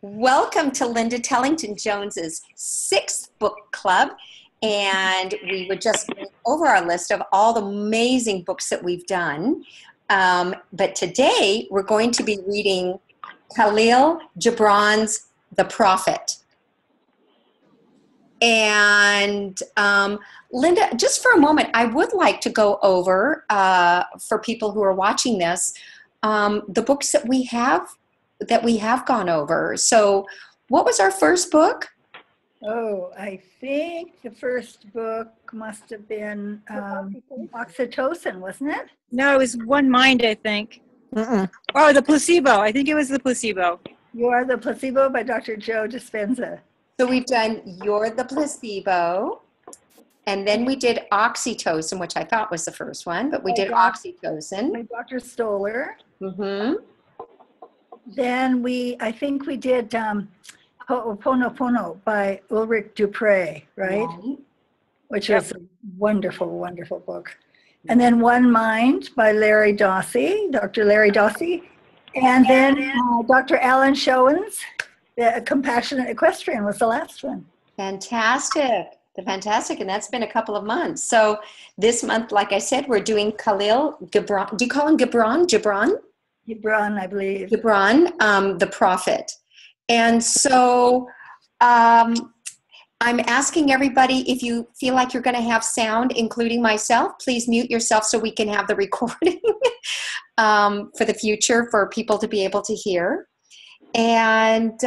Welcome to Linda Tellington-Jones's sixth book club. And we were just going over our list of all the amazing books that we've done. But today we're going to be reading Khalil Gibran's The Prophet. And Linda, just for a moment, I would like to go over, for people who are watching this, the books that we have gone over. So what was our first book? Oh, I think the first book must have been Oxytocin, wasn't it? No, it was One Mind, I think. Oh, The Placebo. I think it was The Placebo. You Are the Placebo by Dr. Joe Dispenza. So we've done You're the Placebo, and then we did Oxytocin, which I thought was the first one, but we did Oxytocin. By Dr. Stoller. Mm-hmm. Then I think we did Ho'oponopono by Ulrich Dupre, right? Which is a wonderful, wonderful book. And then One Mind by Larry Dossey, Dr. Larry Dossey. And then Dr. Alan Schoen's The Compassionate Equestrian was the last one. Fantastic. Fantastic. And that's been a couple of months. So this month, like I said, we're doing Khalil Gibran. Do you call him Gibran? Gibran, I believe. Gibran, The Prophet. And so I'm asking everybody, if you feel like you're going to have sound, including myself, please mute yourself so we can have the recording for the future for people to be able to hear. And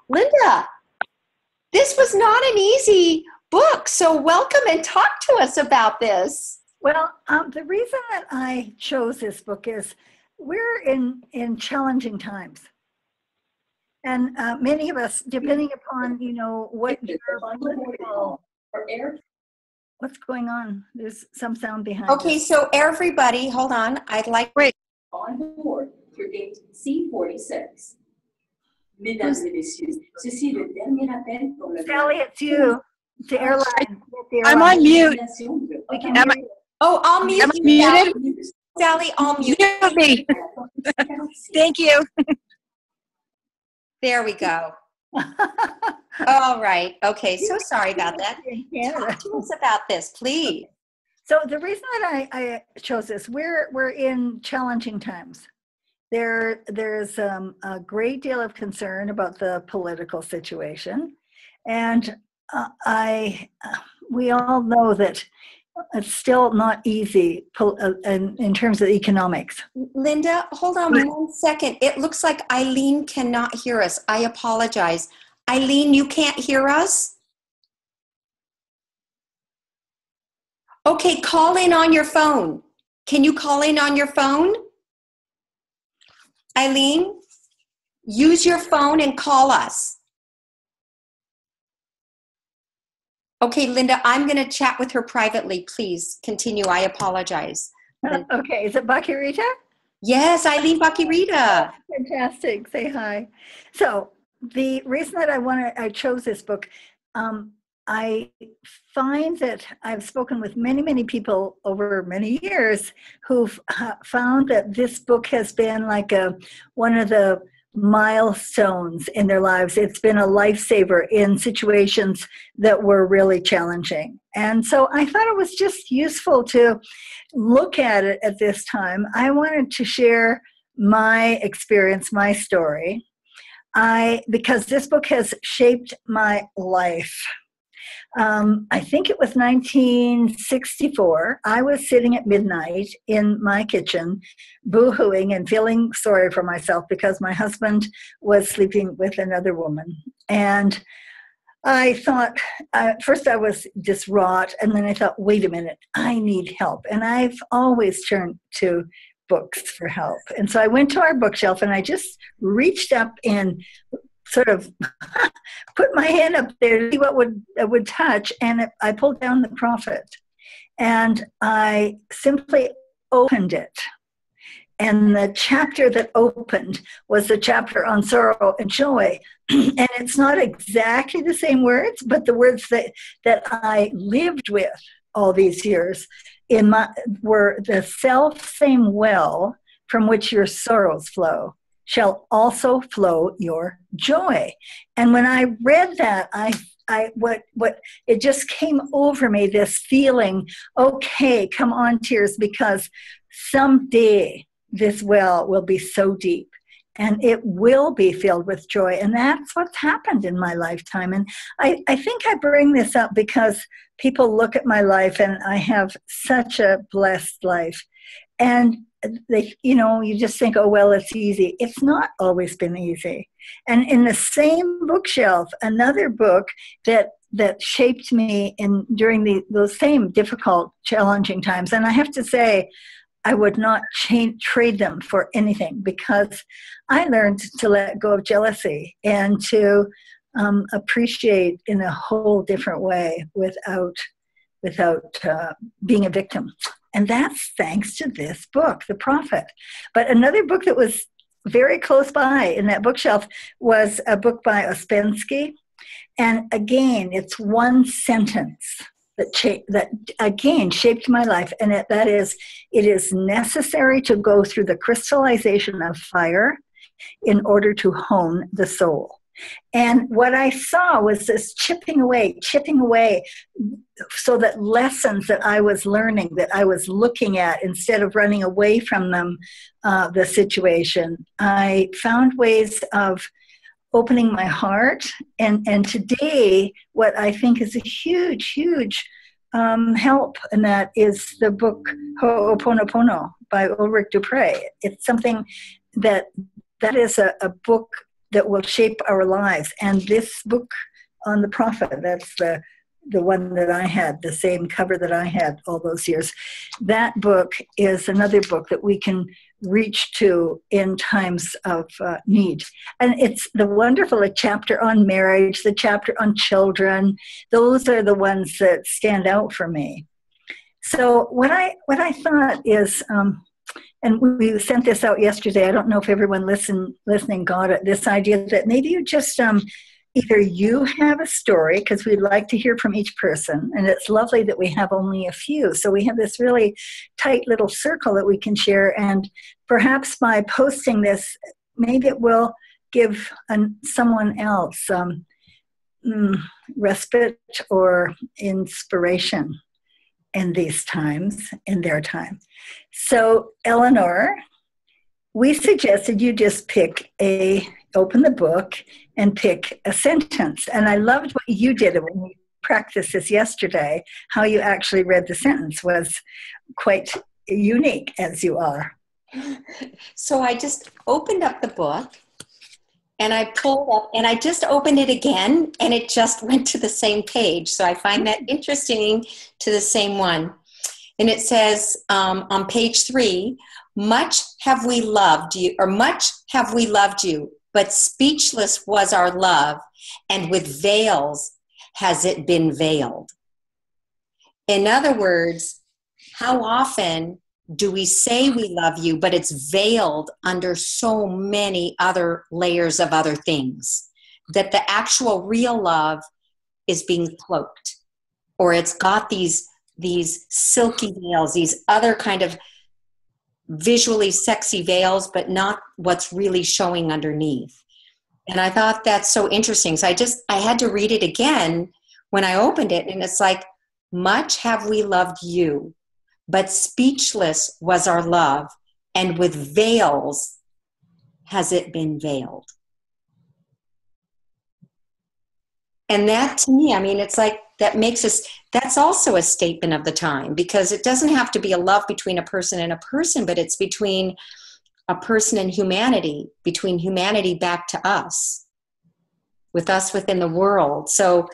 Linda, this was not an easy book, so welcome and talk to us about this. Well, the reason that I chose this book is we're in challenging times. And many of us, depending upon, what what's going on? There's some sound behind Okay, us. so everybody, hold on. I'd like... Wait. On board through gate C46. Mesdames et messieurs, ceci est le dernier appel pour le... Sally, it's you. It's the airline. I'm on mute. We can hear you. Oh, I'll mute Am I you, muted? Sally, I'll mute Mute me. Thank you. There we go. All right. Okay, so sorry about that. Talk to us about this, please. So the reason that I chose this, we're in challenging times. There's a great deal of concern about the political situation, and we all know that it's still not easy in terms of economics. Linda, hold on 1 second. It looks like Eileen cannot hear us. I apologize. Eileen, you can't hear us? Okay, call in on your phone. Can you call in on your phone? Eileen, use your phone and call us. Okay, Linda, I'm going to chat with her privately. Please continue. I apologize. Okay, is it Bucky Rita? Yes, Eileen Bucky Rita. Fantastic. Say hi. So the reason that I chose this book, I find that I've spoken with many, many people over many years who've found that this book has been like one of the milestones in their lives. It's been a lifesaver in situations that were really challenging. And so I thought it was just useful to look at it at this time. I wanted to share my experience, my story, because this book has shaped my life. I think it was 1964. I was sitting at midnight in my kitchen, boo-hooing and feeling sorry for myself because my husband was sleeping with another woman. And I thought, first I was distraught, and then I thought, wait a minute, I need help. And I've always turned to books for help. And so I went to our bookshelf and I just reached up and sort of put my hand up there to see what would touch, and I pulled down The Prophet, and I simply opened it. And the chapter that opened was the chapter on sorrow and joy. And it's not exactly the same words, but the words that I lived with all these years were the self-same well from which your sorrows flow. shall also flow your joy. And when I read that, what it just came over me, this feeling, okay, come on, tears, because someday this well will be so deep and it will be filled with joy. And that's what's happened in my lifetime. And I think I bring this up because people look at my life and I have such a blessed life. And you just think, oh, well, it's easy. It's not always been easy. And in the same bookshelf, another book that shaped me during those same difficult, challenging times. And I have to say, I would not trade them for anything, because I learned to let go of jealousy and to appreciate in a whole different way without being a victim. And that's thanks to this book, The Prophet. But another book that was very close by in that bookshelf was a book by Ouspensky. And again, it's one sentence that again shaped my life. And that is, it is necessary to go through the crystallization of fire in order to hone the soul. And what I saw was this chipping away, so that lessons that I was learning, that I was looking at, instead of running away from them, the situation, I found ways of opening my heart. And today, what I think is a huge, huge help, and that is the book Ho'oponopono by Ulrich Dupre. It's something that is a book that will shape our lives. And this book on the prophet, that's the one that I had, the same cover that I had all those years. That book is another book that we can reach to in times of need. And it's the wonderful chapter on marriage, the chapter on children. Those are the ones that stand out for me. So what I thought is, and we sent this out yesterday. I don't know if everyone listening got it. This idea that maybe you just either you have a story, because we'd like to hear from each person, and it's lovely that we have only a few. So we have this really tight little circle that we can share, and perhaps by posting this, maybe it will give someone else respite or inspiration in these times, in their time. So, Elinor, we suggested you just open the book and pick a sentence. And I loved what you did when we practiced this yesterday. How you actually read the sentence was quite unique, as you are. So I just opened up the book and I pulled up and I just opened it again and it just went to the same page. So I find that interesting, to the same one. And it says on page 3, much have we loved you, but speechless was our love, and with veils has it been veiled. In other words, how often do we say we love you, but it's veiled under so many other layers of other things, that the actual real love is being cloaked, or it's got these silky veils, these other kind of visually sexy veils, but not what's really showing underneath. And I thought that's so interesting. So I had to read it again when I opened it, and it's like, much have we loved you, but speechless was our love, and with veils has it been veiled. And that, to me, I mean, it's like, that's also a statement of the time, because it doesn't have to be a love between a person and a person, but it's between a person and humanity, between humanity back to us, with us within the world. So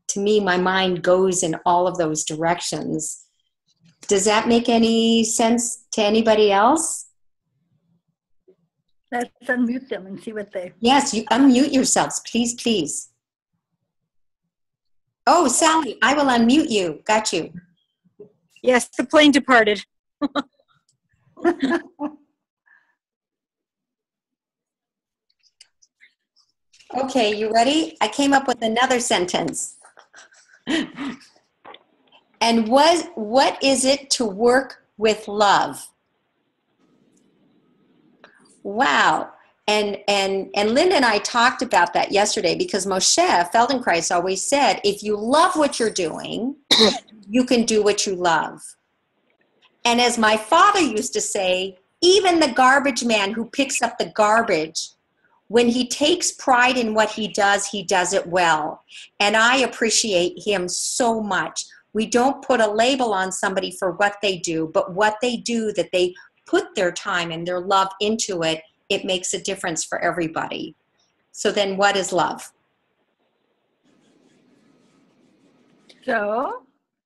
to me, my mind goes in all of those directions. Does that make any sense to anybody else? Let's unmute them and see what they... Yes, you unmute yourselves, please, please. Oh, Sally, I will unmute you. Got you. Yes, the plane departed. Okay, you ready? I came up with another sentence. And what is it to work with love? Wow. And Linda and I talked about that yesterday, because Moshe Feldenkrais always said, if you love what you're doing, you can do what you love. And as my father used to say, even the garbage man who picks up the garbage, when he takes pride in what he does it well. And I appreciate him so much. We don't put a label on somebody for what they do, but what they do, that they put their time and their love into it, it makes a difference for everybody. So then what is love? So,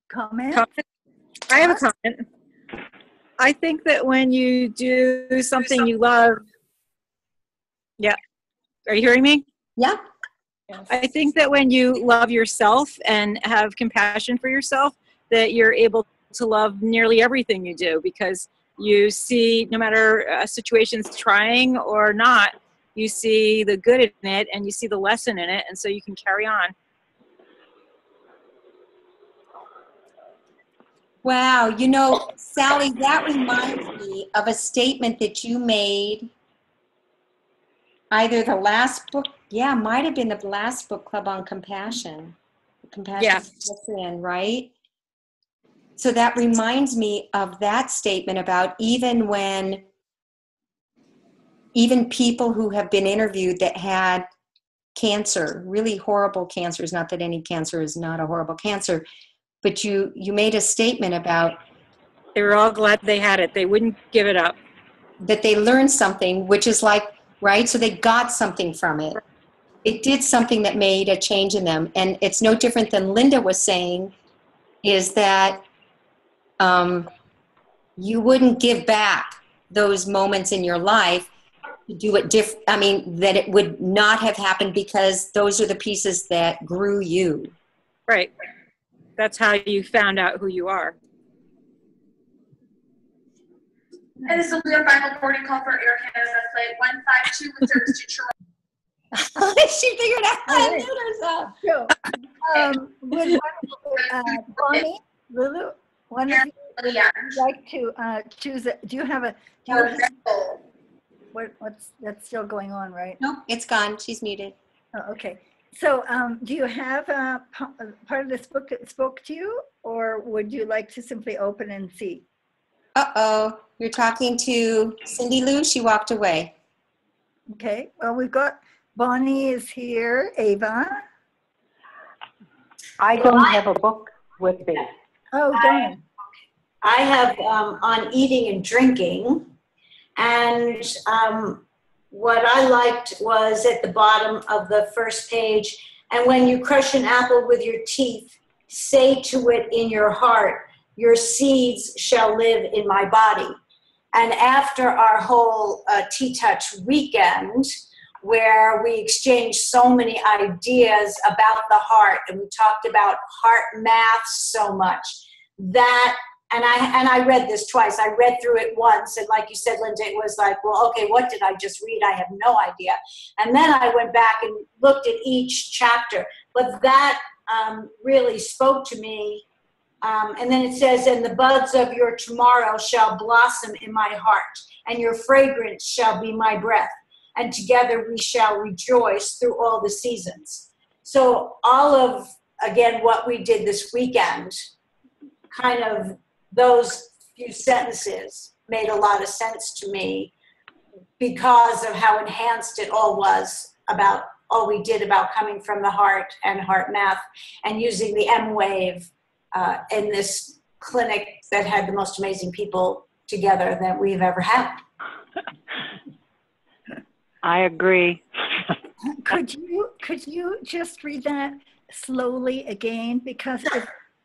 comment? I have a comment. I think that when you do something you love, yeah. Are you hearing me? Yeah. I think that when you love yourself and have compassion for yourself, that you're able to love nearly everything you do, because you see, no matter a situation's trying or not, you see the good in it and you see the lesson in it, and so you can carry on. Wow. You know, Sally, that reminds me of a statement that you made, either the last book, might have been the last book club on compassion. Compassion in, right? So that reminds me of that statement about even people who have been interviewed that had cancer, really horrible cancers, not that any cancer is not a horrible cancer, but you made a statement about they were all glad they had it. They wouldn't give it up. That they learned something, which is like, right? So they got something from it. It did something that made a change in them. And it's no different than Linda was saying, is that you wouldn't give back those moments in your life to do it that it would not have happened, because those are the pieces that grew you. Right. That's how you found out who you are. And this will be our final boarding call for Air Canada Flight 152 with service to Toronto. She figured out how to mute herself. So, would Bonnie, Lulu, one of you would like to choose it? Do you have a, what's that's still going on, right? No, it's gone. She's muted. Oh, okay. So, do you have a part of this book that spoke to you, or would you like to simply open and see? Uh-oh, you're talking to Cindy Lou. She walked away. Okay, well, we've got Bonnie is here, Ava. I don't have a book with me. Oh, darn. I have on eating and drinking, and what I liked was at the bottom of the first page, and when you crush an apple with your teeth, say to it in your heart, your seeds shall live in my body. And after our whole Tea Touch weekend, where we exchanged so many ideas about the heart, and we talked about heart math so much, that, and I read this twice. I read through it once, and like you said, Linda, it was like, well, okay, what did I just read? I have no idea. And then I went back and looked at each chapter. But that really spoke to me. And then it says, and the buds of your tomorrow shall blossom in my heart, and your fragrance shall be my breath, and together we shall rejoice through all the seasons. So all of, again, what we did this weekend, kind of those few sentences made a lot of sense to me, because of how enhanced it all was about all we did about coming from the heart and heart math, and using the M wave in this clinic that had the most amazing people together that we've ever had. I agree. Could you just read that slowly again, because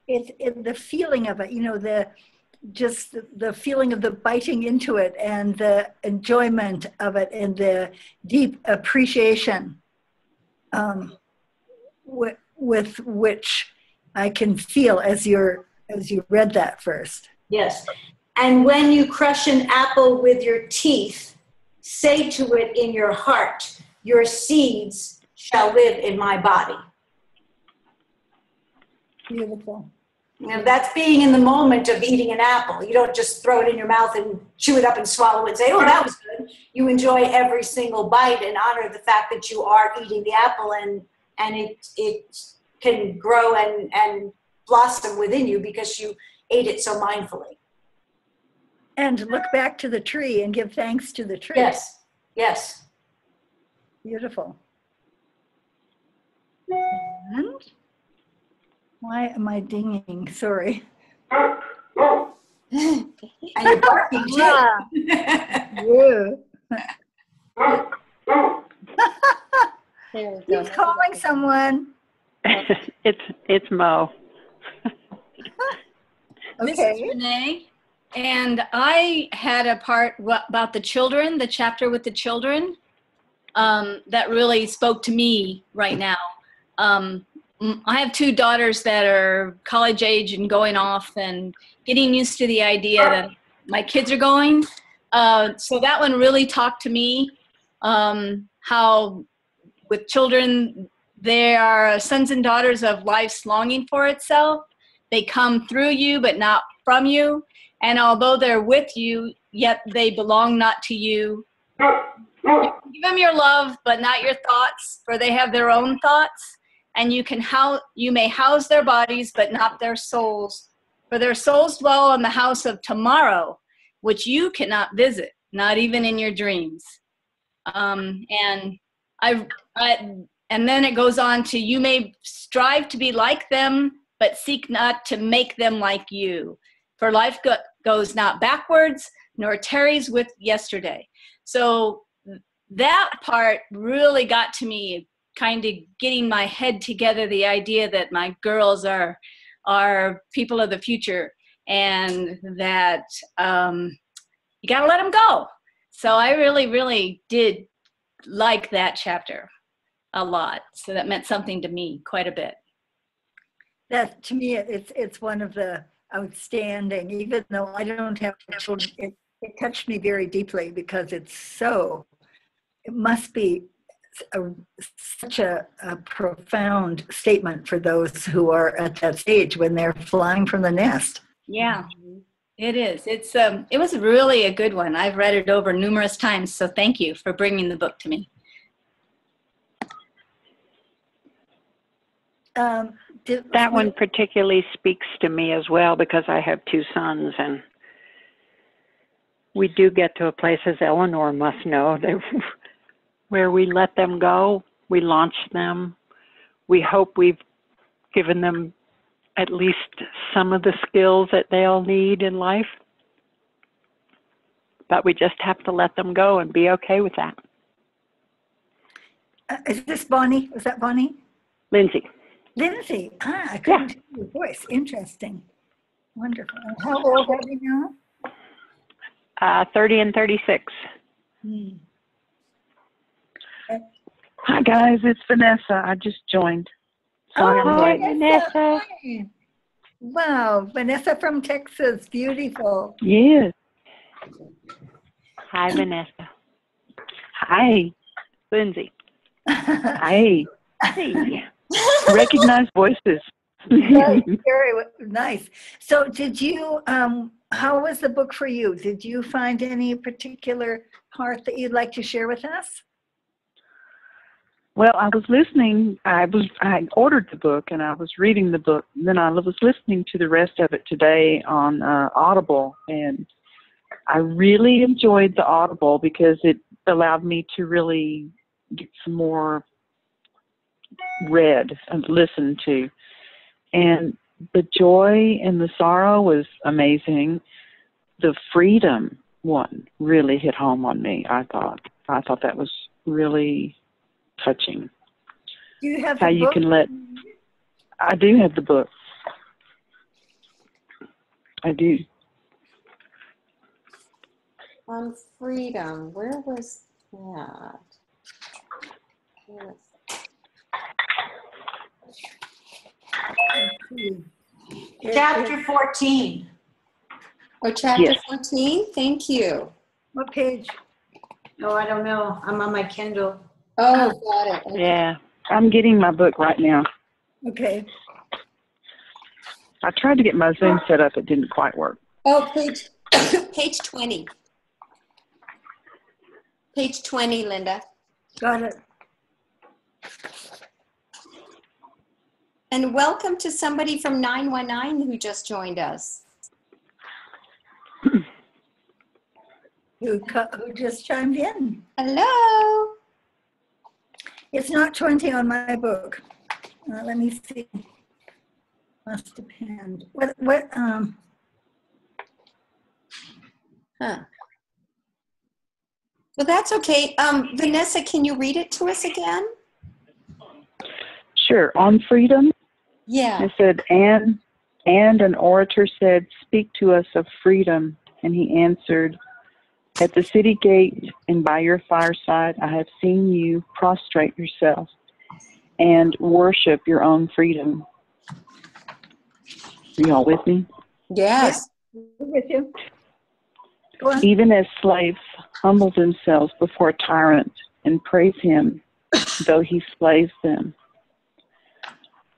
it's the feeling of it, you know, the feeling of the biting into it, and the enjoyment of it, and the deep appreciation with which I can feel as you read that first. Yes. And when you crush an apple with your teeth, say to it in your heart, your seeds shall live in my body. Beautiful. You know, that's being in the moment of eating an apple. You don't just throw it in your mouth and chew it up and swallow it and say, oh, that was good. You enjoy every single bite and honor the fact that you are eating the apple, and it can grow and blossom within you because you ate it so mindfully. And look back to the tree and give thanks to the tree. Yes, yes. Beautiful. And why am I dinging? Sorry. And you're barking too. Yeah. There we go. He's calling someone. It's Mo. This is Okay. Renee, and I had a part about the children, the chapter with the children, that really spoke to me right now. I have two daughters that are college age and going off and getting used to the idea that my kids are going. So that one really talked to me, how with children, they are sons and daughters of life's longing for itself. They come through you, but not from you. And although they're with you, yet they belong not to you. You can give them your love, but not your thoughts, for they have their own thoughts. And you may house their bodies, but not their souls. For their souls dwell in the house of tomorrow, which you cannot visit, not even in your dreams. And then it goes on to, you may strive to be like them, but seek not to make them like you. For life goes not backwards, nor tarries with yesterday. So that part really got to me, kind of getting my head together, the idea that my girls are people of the future, and that you got to let them go. So I really, really did like that chapter a lot. So that meant something to me quite a bit. That, to me, it's one of the outstanding, even though I don't have children, it touched me very deeply because it must be such a profound statement for those who are at that stage when they're flying from the nest. Yeah, it is. It was really a good one. I've read it over numerous times, so thank you for bringing the book to me. That one particularly speaks to me as well because I have two sons, and we do get to a place, as Elinor must know, that where we let them go, we launch them. We hope we've given them at least some of the skills that they'll need in life. But we just have to let them go and be okay with that. Is this Bonnie? Was that Bonnie? Lindsay. Lindsay. I couldn't hear your voice. Interesting. Wonderful. And how old are you now? 30 and 36. Hi guys, it's Vanessa. I just joined. Sorry I'm late. Vanessa. Hi. Wow, Vanessa from Texas. Beautiful. Yes. Hi, Vanessa. Hi. Lindsay. Hi. Hey. Recognize voices. Very nice. So did you, how was the book for you? Did you find any particular part that you'd like to share with us? Well, I was listening. I ordered the book and I was reading the book. And then I was listening to the rest of it today on Audible, and I really enjoyed the Audible because it allowed me to really get some more read and listened to. And the joy and the sorrow was amazing. The freedom one really hit home on me, I thought. I thought that was really touching. Do you have how the you book? can let. I do have the book. I do. On freedom, where was that? Chapter 14. Oh, chapter Yes. 14? Thank you. What page? Oh, I don't know. I'm on my Kindle. Oh, got it. Okay. Yeah. I'm getting my book right now. Okay. I tried to get my Zoom set up. It didn't quite work. Oh, page 20. Page 20, Linda. Got it. And welcome to somebody from 919 who just joined us. Who just chimed in. Hello. It's not 20 on my book. Let me see. Must depend. Huh. Well, that's okay. Vanessa, can you read it to us again? Sure. On freedom, Yeah. it said, and an orator said, speak to us of freedom. And he answered, at the city gate and by your fireside, I have seen you prostrate yourself and worship your own freedom. Are you all with me? Yes. Yeah, with you. Go on. Even as slaves humble themselves before a tyrant and praise him, though he slays them.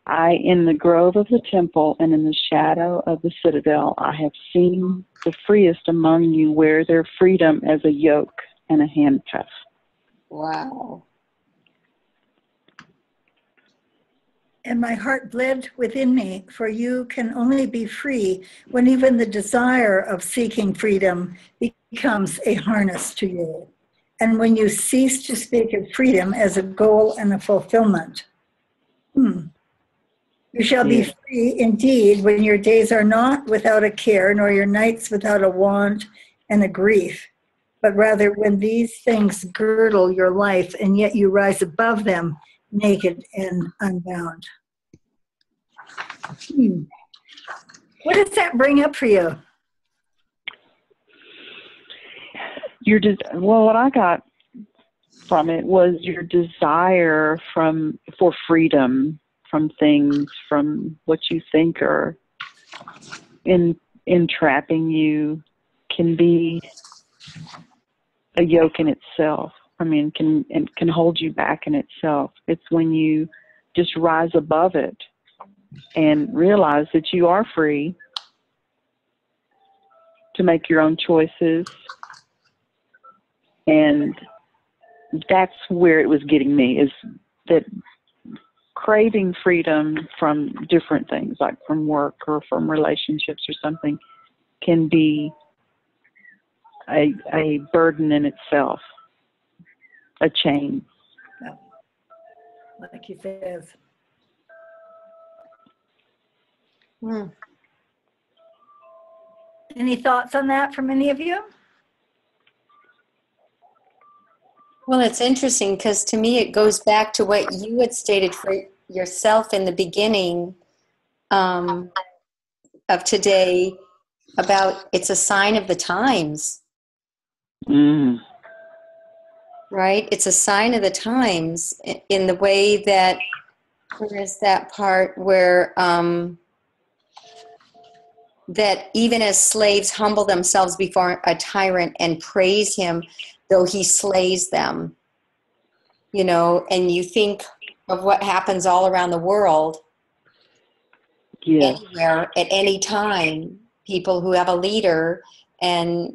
In the grove of the temple and in the shadow of the citadel, I have seen the freest among you wear their freedom as a yoke and a handcuff. Wow. And my heart bled within me, for you can only be free when even the desire of seeking freedom becomes a harness to you. And when you cease to speak of freedom as a goal and a fulfillment. You shall be free indeed when your days are not without a care, nor your nights without a want and a grief, but rather when these things girdle your life and yet you rise above them naked and unbound. What does that bring up for you? What I got from it was your desire for freedom from things, from what you think are entrapping you, can be a yoke in itself. I mean, can hold you back in itself. It's when you just rise above it and realize that you are free to make your own choices. And that's where it was getting me, is that craving freedom from different things, like from work or from relationships or something, can be a burden in itself, a chain. Yeah. Like he says. Any thoughts on that from any of you? Well, it's interesting because to me it goes back to what you had stated for yourself in the beginning of today about it's a sign of the times. Right? It's a sign of the times in the way that, where is that part where that even as slaves humble themselves before a tyrant and praise him, though he slays them, and you think of what happens all around the world, anywhere, at any time, people who have a leader, and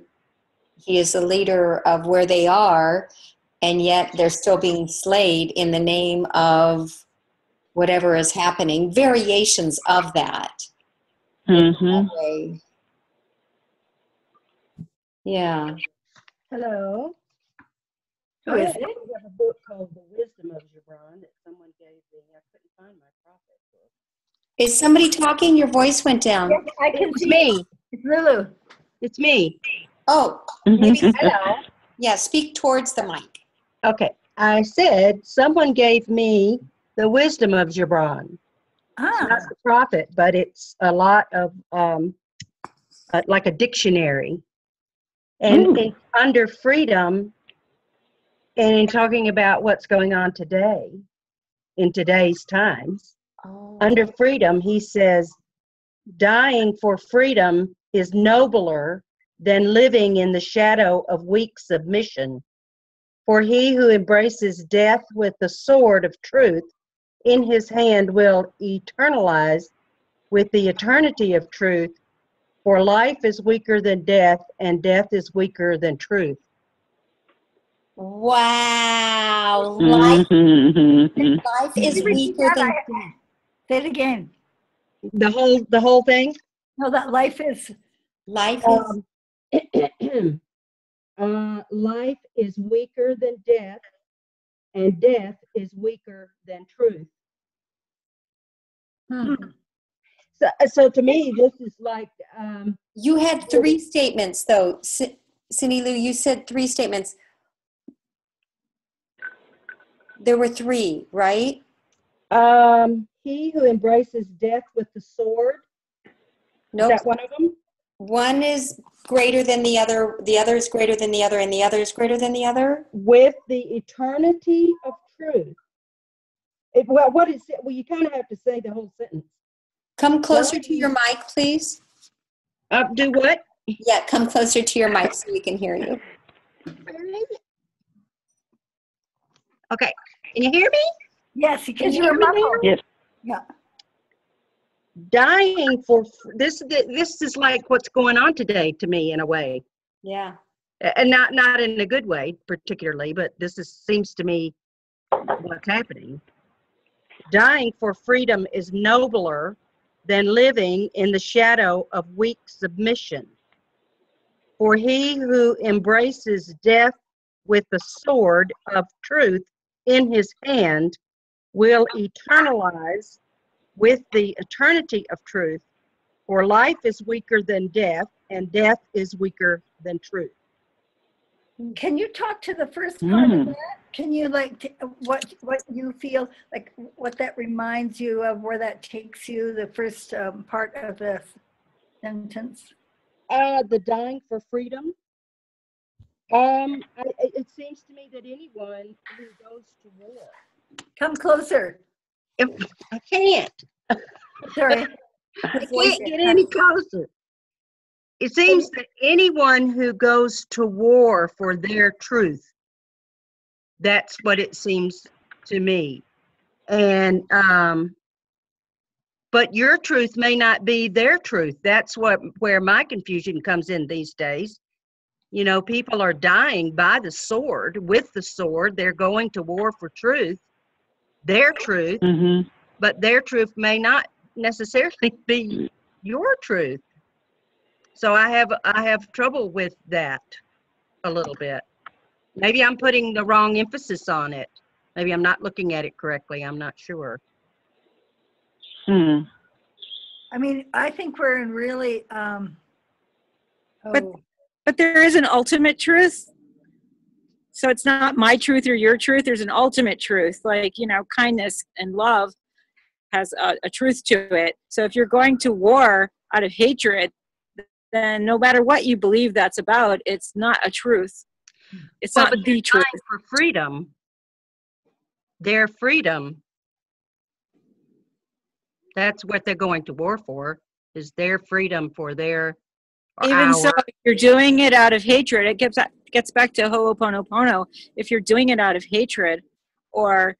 he is the leader of where they are, and yet they're still being slayed in the name of whatever is happening, variations of that. That way. Yeah. Hello. Who I is it? have a book called The Wisdom of Gibran that someone gave me. I couldn't find my prophet book. Is somebody talking? Your voice went down. Yes, I can It's see me. It's Lulu. It's me. Oh, maybe. Hello. Yeah, speak towards the mic. Okay. I said someone gave me The Wisdom of Gibran. It's not the prophet, but it's a lot of like a dictionary. And it's under freedom, and in talking about what's going on today, in today's times, under freedom, he says, dying for freedom is nobler than living in the shadow of weak submission. For he who embraces death with the sword of truth in his hand will eternalize with the eternity of truth, for life is weaker than death, and death is weaker than truth. Wow. Life is weaker than death. Say it again. The whole thing? No, that life is. Life is. Life is weaker than death, and death is weaker than truth. So to me, this is like. You had 3 statements, though. Cindy Lou, you said 3 statements. There were 3, right? He who embraces death with the sword. Nope. Is that one of them? One is greater than the other is greater than the other, and the other is greater than the other? With the eternity of truth. What is it? Well, you kind of have to say the whole sentence. Come closer to your mic, please. Do what? Yeah, come closer to your mic so we can hear you. Okay. Can you hear me? Yes, because you're muffled. Yes. Yeah. Dying for this is like what's going on today to me in a way. Yeah. And not in a good way particularly, but seems to me what's happening. Dying for freedom is nobler than living in the shadow of weak submission. For he who embraces death with the sword of truth in his hand will eternalize with the eternity of truth. For life is weaker than death, and death is weaker than truth. Can you talk to the first part of that? Can you what you feel like, what that reminds you of, where that takes you, the first part of the sentence? The dying for freedom. It seems to me that anyone who goes to war. Come closer. I can't. Sorry. I can't get any closer. It seems that anyone who goes to war for their truth, that's what it seems to me. And but your truth may not be their truth. That's where my confusion comes in these days. You know, people are dying by the sword, with the sword. They're going to war for truth, their truth, but their truth may not necessarily be your truth. So I have trouble with that a little bit. Maybe I'm putting the wrong emphasis on it. Maybe I'm not looking at it correctly. I'm not sure. I mean, I think we're in really. But there is an ultimate truth. So it's not my truth or your truth. There's an ultimate truth. Like, you know, kindness and love has a truth to it. So if you're going to war out of hatred, then no matter what you believe that's about, it's not a truth. It's not the truth. For freedom, their freedom, that's what they're going to war for, is their freedom for their. Even so, if you're doing it out of hatred, it gets back to Ho'oponopono. If you're doing it out of hatred or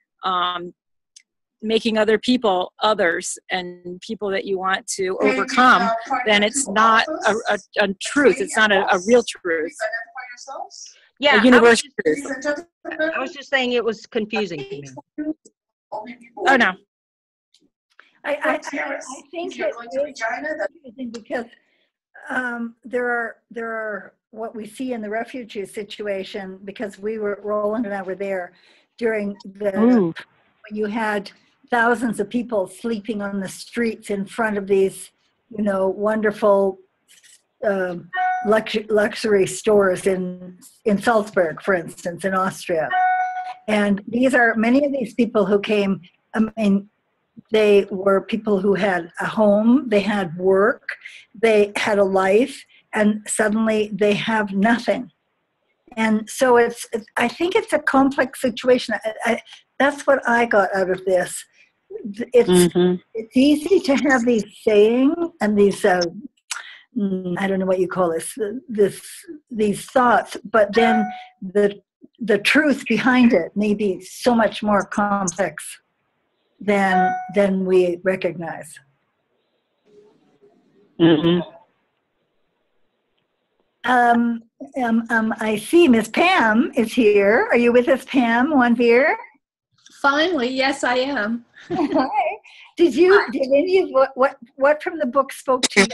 making other people others and people that you want to overcome, then it's not a truth. It's not a real truth. Yeah, a universal truth. I was just saying it was confusing to me. Oh, no. I think it's confusing because there are what we see in the refugee situation, because Roland and I were there during when you had thousands of people sleeping on the streets in front of these, you know, wonderful luxury stores in Salzburg, for instance, in Austria. And many of these people who came, I mean, they were people who had a home, they had work, they had a life, and suddenly they have nothing. And so I think it's a complex situation. That's what I got out of this. It's easy to have these sayings and these, I don't know what you call these thoughts, but then the truth behind it may be so much more complex than we recognize. Mm-hmm. I see Miss Pam is here. Are you with us, Pam Wanvier? Finally, yes, I am. Hi. Did any of what from the book spoke to you?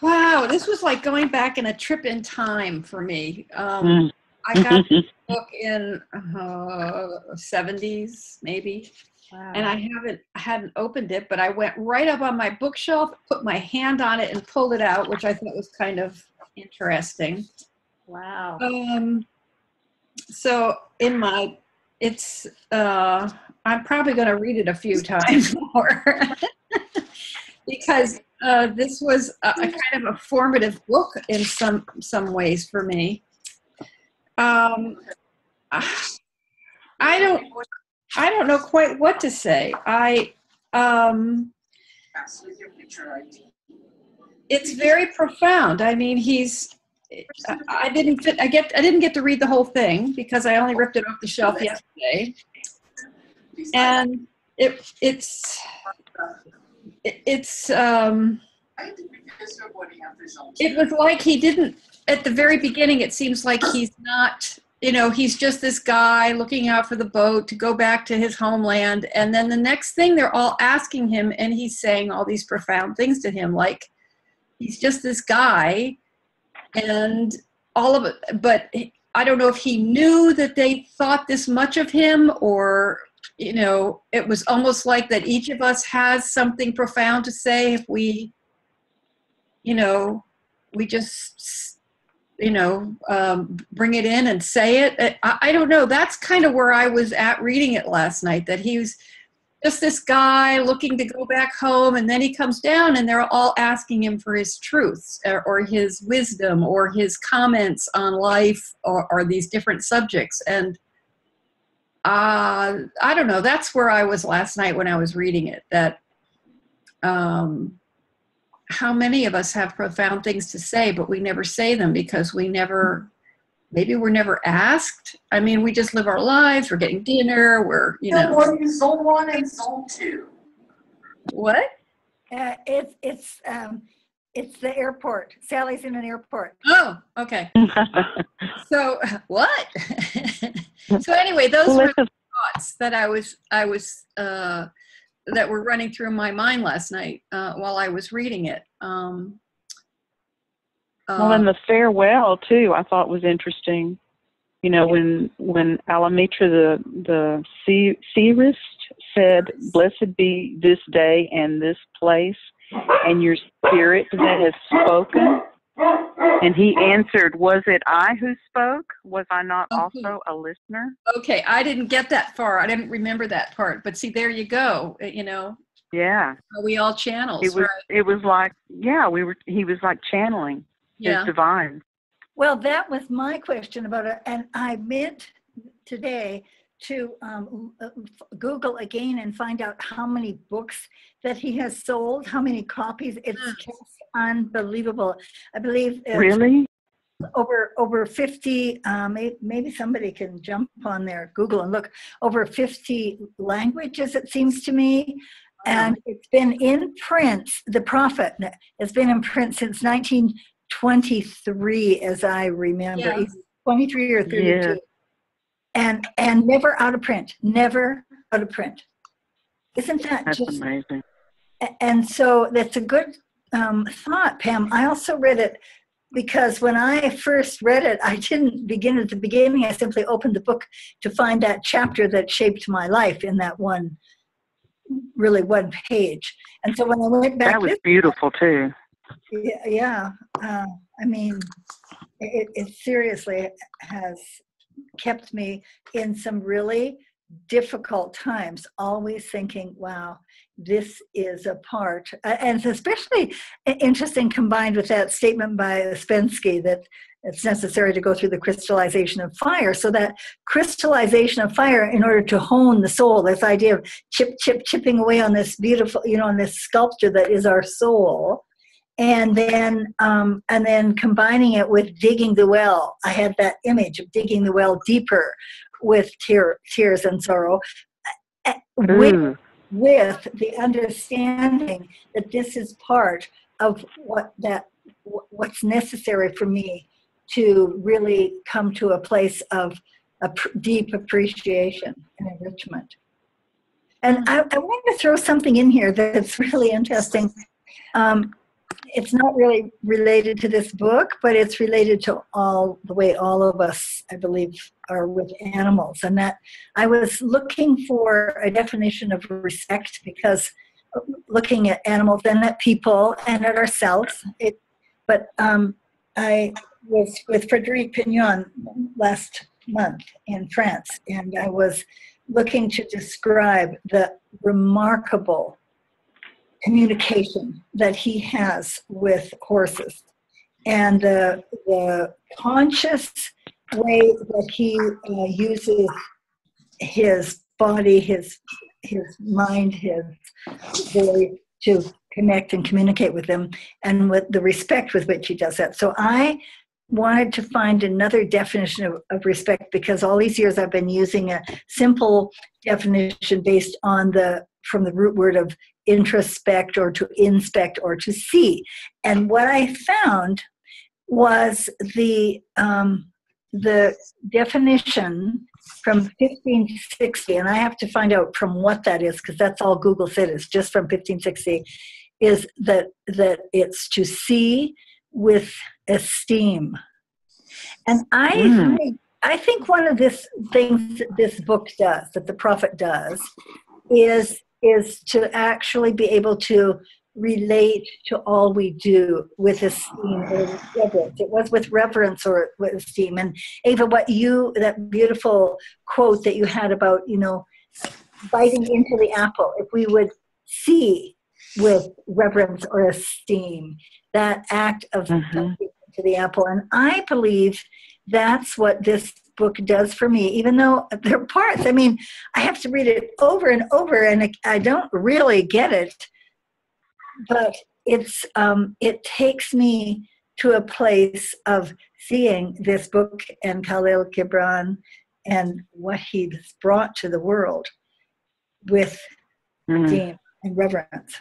Wow, this was like going back in a trip in time for me. I got this book in 70s, maybe. Wow. And I hadn't opened it, but I went right up on my bookshelf, put my hand on it, and pulled it out, which I thought was kind of interesting. Wow. So I'm probably going to read it a few times more because this was a kind of a formative book in some ways for me. I don't know quite what to say. It's very profound. I mean, I didn't get to read the whole thing because I only ripped it off the shelf yesterday. And it was like he didn't, at the very beginning, it seems like he's not, he's just this guy looking out for the boat to go back to his homeland. And then the next thing, they're all asking him, and he's saying all these profound things to him, like he's just this guy and all of it. But I don't know if he knew that they thought this much of him, or, it was almost like that each of us has something profound to say if we, we just, bring it in and say it. I don't know. That's kind of where I was at reading it last night, that he was just this guy looking to go back home, and then he comes down and they're all asking him for his truths or his wisdom or his comments on life or these different subjects. And I don't know. That's where I was last night when I was reading it, that how many of us have profound things to say, but we never say them because maybe we're never asked. I mean, we just live our lives. We're getting dinner. We're, Zone 1 and Zone 2. What? It's the airport. Sally's in an airport. Oh, okay. So what? So anyway, those were the thoughts that I was that were running through my mind last night while I was reading it. Well, and the farewell too, I thought was interesting. When Alamitra, the seerist, said, "Blessed be this day and this place, and your spirit that has spoken." And he answered, "Was it I who spoke? Was I not also a listener?" Okay, I didn't get that far. I didn't remember that part. But see, there you go. Yeah. We all channels. It was. Right? It was like, he was like channeling his divine. Well, that was my question about it, and I meant today to Google again and find out how many books that he has sold, how many copies. It's just unbelievable. I believe it's really over 50. Maybe somebody can jump on there, Google, and look. Over 50 languages, it seems to me, and it's been in print. The Prophet has been in print since 1923, as I remember. Yeah. 23 or 32. Yeah. And never out of print, never out of print. Isn't that That's just amazing? And so that's a good thought, Pam. I also read it because when I first read it, I didn't begin at the beginning. I simply opened the book to find that chapter that shaped my life in that one page. And so when I went back, that was beautiful too. Yeah. I mean, it seriously has kept me in some really difficult times, always thinking, wow, this is a part. And it's especially interesting combined with that statement by Ouspensky that it's necessary to go through the crystallization of fire. So that crystallization of fire in order to hone the soul, this idea of chipping away on this beautiful, on this sculpture that is our soul. And then combining it with digging the well. I had that image of digging the well deeper with tears and sorrow. with the understanding that this is part of what's necessary for me to really come to a place of deep appreciation and enrichment. And I want to throw something in here that's really interesting. It's not really related to this book, but it's related to the way all of us, I believe, are with animals. And that I was looking for a definition of respect, because looking at animals and at people and at ourselves. But I was with Frédéric Pignon last month in France, and I was looking to describe the remarkable communication that he has with horses, and the conscious way that he uses his body, his mind, his voice to connect and communicate with them, and with the respect with which he does that. So I wanted to find another definition of respect, because all these years I've been using a simple definition based on from the root word of introspect, or to inspect, or to see. And what I found was the definition from 1560, and I have to find out from what that is, because that's all Google said is just from 1560, is that it's to see with esteem. And I think one of this things that this book does, that the prophet does, is to actually be able to relate to all we do with esteem or with reverence. It was with reverence or with esteem. And Ava, that beautiful quote that you had about, biting into the apple, if we would see with reverence or esteem, that act of biting into the apple. And I believe that's what this book does for me, even though there are parts, I have to read it over and over, and I don't really get it, but it takes me to a place of seeing this book and Khalil Gibran and what he's brought to the world with esteem and reverence.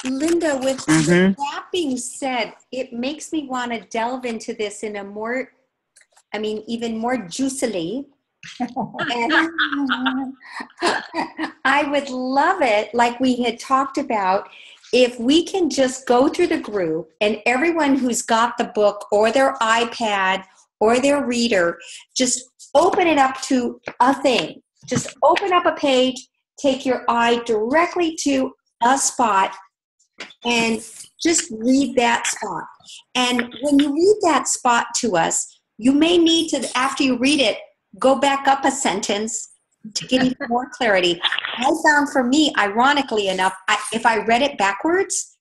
Linda, with that being said, it makes me want to delve into this in a more, even more juicily. And I would love it, like we had talked about, if we can just go through the group and everyone who's got the book or their iPad or their reader, just open it up to a thing. Just open up a page, take your eye directly to a spot, and just read that spot. And when you read that spot to us, you may need to, after you read it, go back up a sentence to give you more clarity. I found for me, ironically enough, if I read it backwards,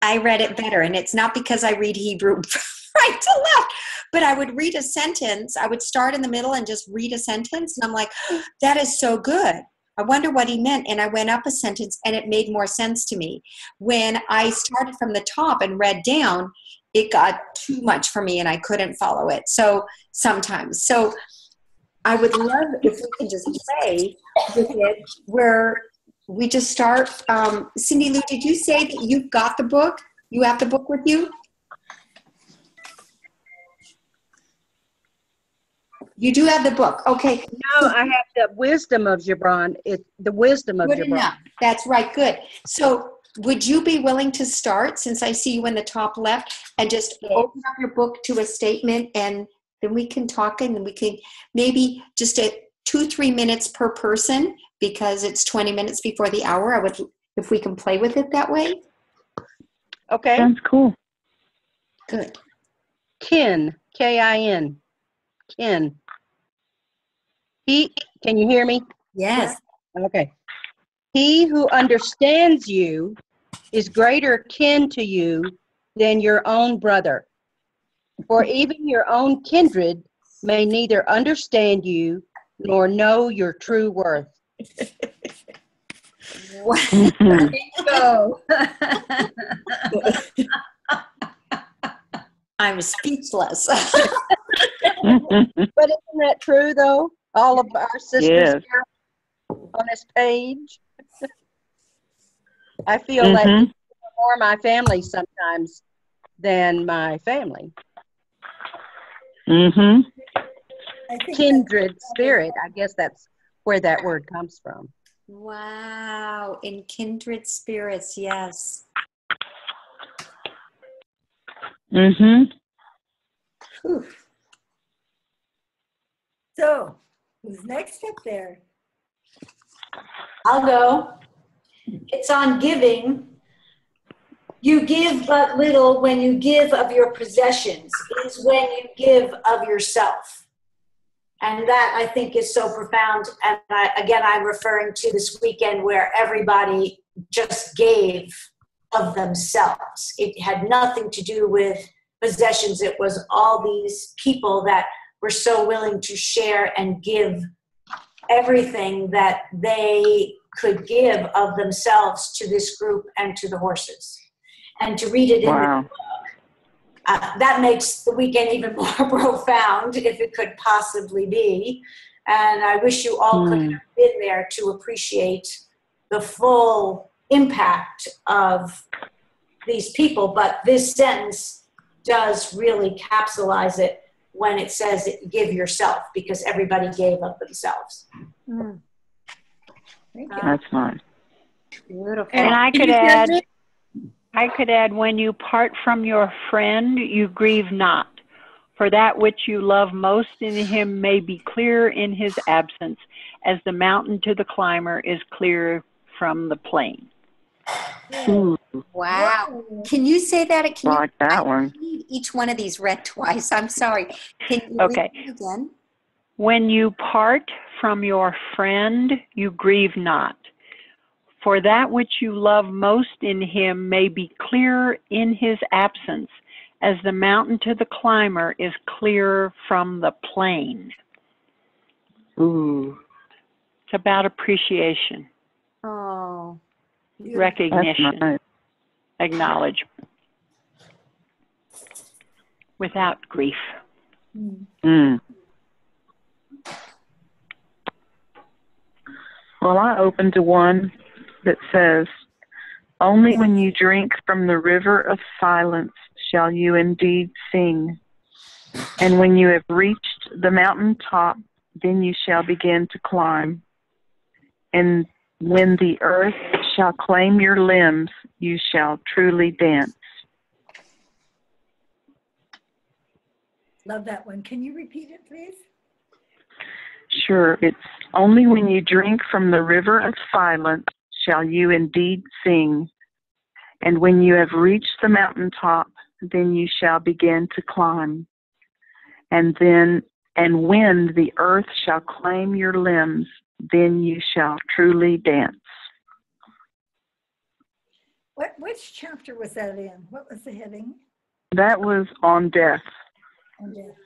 I read it better. And it's not because I read Hebrew right to left, but I would read a sentence. I would start in the middle and just read a sentence. And I'm like, oh, that is so good. I wonder what he meant. And I went up a sentence and it made more sense to me. When I started from the top and read down, it got too much for me and I couldn't follow it. So sometimes. So I would love if we could just play with it where we just start. Cindy Lou, did you say that you've got the book? You have the book with you? You do have the book. Okay. No, I have the wisdom of Gibran. It's the wisdom of Good Gibran. enough. That's right. Good. So would you be willing to start, since I see you in the top left, and just open up your book to a statement, and then we can talk, and then we can maybe just 2-3 minutes per person, because it's 20 minutes before the hour. I would, if we can play with it that way. Okay. Sounds cool. Good. Kin, K-I-N, kin. Can you hear me? Yes. Okay. He who understands you is greater kin to you than your own brother. For even your own kindred may neither understand you nor know your true worth. There you go. I'm speechless. But isn't that true, though? All of our sisters Yes. here? on this page. I feel like it's more my family sometimes than my family. Mm-hmm. Kindred spirit. I guess that's where that word comes from. Wow. In kindred spirits, yes. Mm-hmm. Whew. So, who's next up there? I'll go. It's on giving. You give but little when you give of your possessions. It is when you give of yourself. And that, I think, is so profound. And I'm referring to this weekend where everybody just gave of themselves. It had nothing to do with possessions. It was all these people that were so willing to share and give everything that they could give of themselves to this group and to the horses. And to read it in the book, that makes the weekend even more profound, if it could possibly be. And I wish you all could have been there to appreciate the full impact of these people. But this sentence does really capsulize it when it says give yourself, because everybody gave of themselves. Thank you. That's nice. Beautiful. And I could add, when you part from your friend, you grieve not. For that which you love most in him may be clear in his absence, as the mountain to the climber is clear from the plain. Ooh. Wow. Can you say that? Can Like that one. Need each one of these read twice. I'm sorry. Can you Okay. read it again? When you part from your friend, you grieve not. For that which you love most in him may be clear in his absence, as the mountain to the climber is clear from the plain. Ooh. It's about appreciation, Oh. recognition, That's nice. acknowledgement, without grief. Mm. Well, I opened to one that says, only when you drink from the river of silence shall you indeed sing. And when you have reached the mountain top, then you shall begin to climb. And when the earth shall claim your limbs, you shall truly dance. Love that one. Can you repeat it, please? Sure, it's only when you drink from the river of silence shall you indeed sing. And when you have reached the mountaintop, then you shall begin to climb. And when the earth shall claim your limbs, then you shall truly dance. Which chapter was that in? What was the heading? That was on death. On death.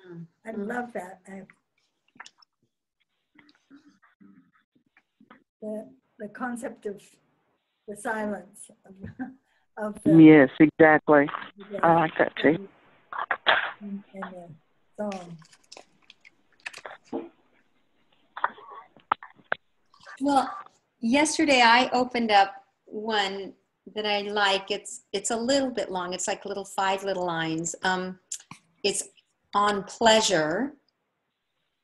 I love that. The concept of the silence of the Yes, exactly. I like that too. And the song. Well, yesterday I opened up one that I like. It's a little bit long. It's like little 5 little lines. It's on pleasure.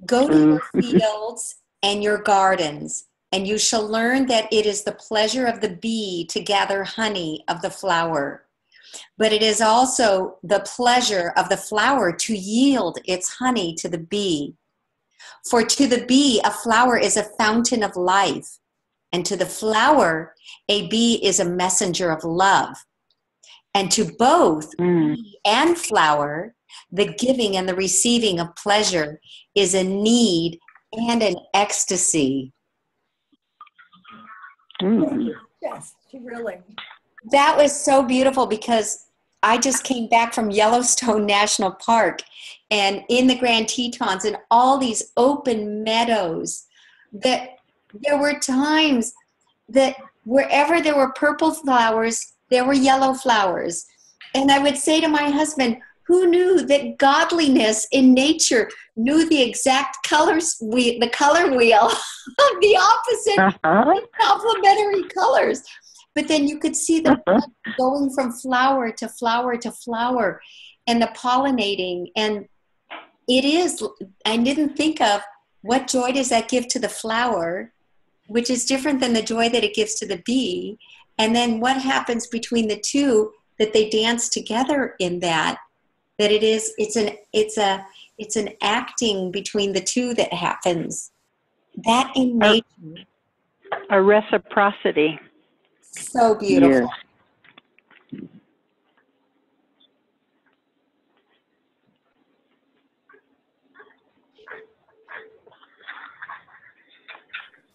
Go to your fields and your gardens, and you shall learn that it is the pleasure of the bee to gather honey of the flower. But it is also the pleasure of the flower to yield its honey to the bee. For to the bee, a flower is a fountain of life, and to the flower, a bee is a messenger of love. And to both bee and flower, the giving and the receiving of pleasure is a need and an ecstasy. Yes, really. That was so beautiful, because I just came back from Yellowstone National Park, and in the Grand Tetons and all these open meadows, that there were times that wherever there were purple flowers, there were yellow flowers. And I would say to my husband, who knew that godliness in nature knew the exact colors, the color wheel of the opposite complementary colors? But then you could see the blood going from flower to flower to flower, and the pollinating. And it is, I didn't think of what joy does that give to the flower, which is different than the joy that it gives to the bee. And then what happens between the two, that they dance together in that it's an acting between the two that happens. That in nature. A reciprocity. So beautiful. Yes.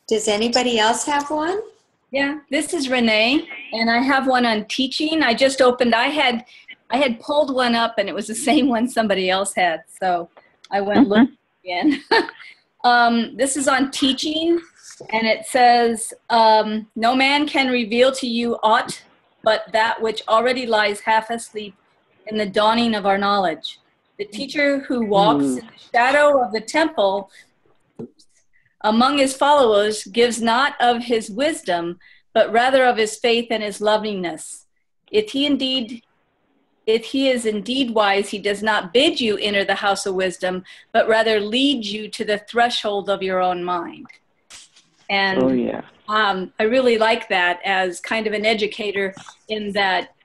Does anybody else have one? Yeah, this is Renee, and I have one on teaching. I just opened, I had pulled one up, and it was the same one somebody else had, so I went looking again. This is on teaching, and it says, no man can reveal to you aught but that which already lies half asleep in the dawning of our knowledge. The teacher who walks in the shadow of the temple among his followers gives not of his wisdom, but rather of his faith and his lovingness. If he is indeed wise, he does not bid you enter the house of wisdom, but rather leads you to the threshold of your own mind. And I really like that as kind of an educator, in that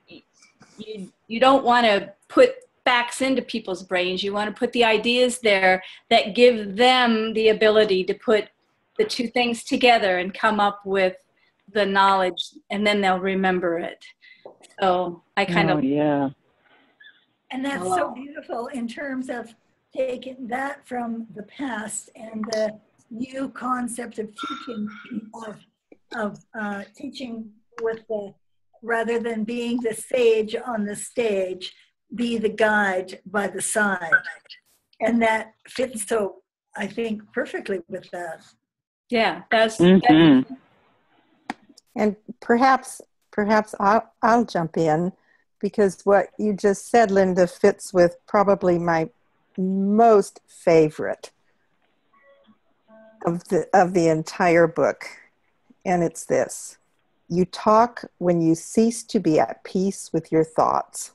you don't want to put facts into people's brains. You want to put the ideas there that give them the ability to put the two things together and come up with the knowledge, and then they'll remember it. So I kind of... And that's so beautiful in terms of taking that from the past and the new concept of teaching, teaching with the, rather than being the sage on the stage, be the guide by the side. And that fits so, I think, perfectly with that. Yeah, that's... And perhaps I'll jump in, because what you just said, Linda, fits with probably my most favorite of the entire book. And it's this: you talk when you cease to be at peace with your thoughts.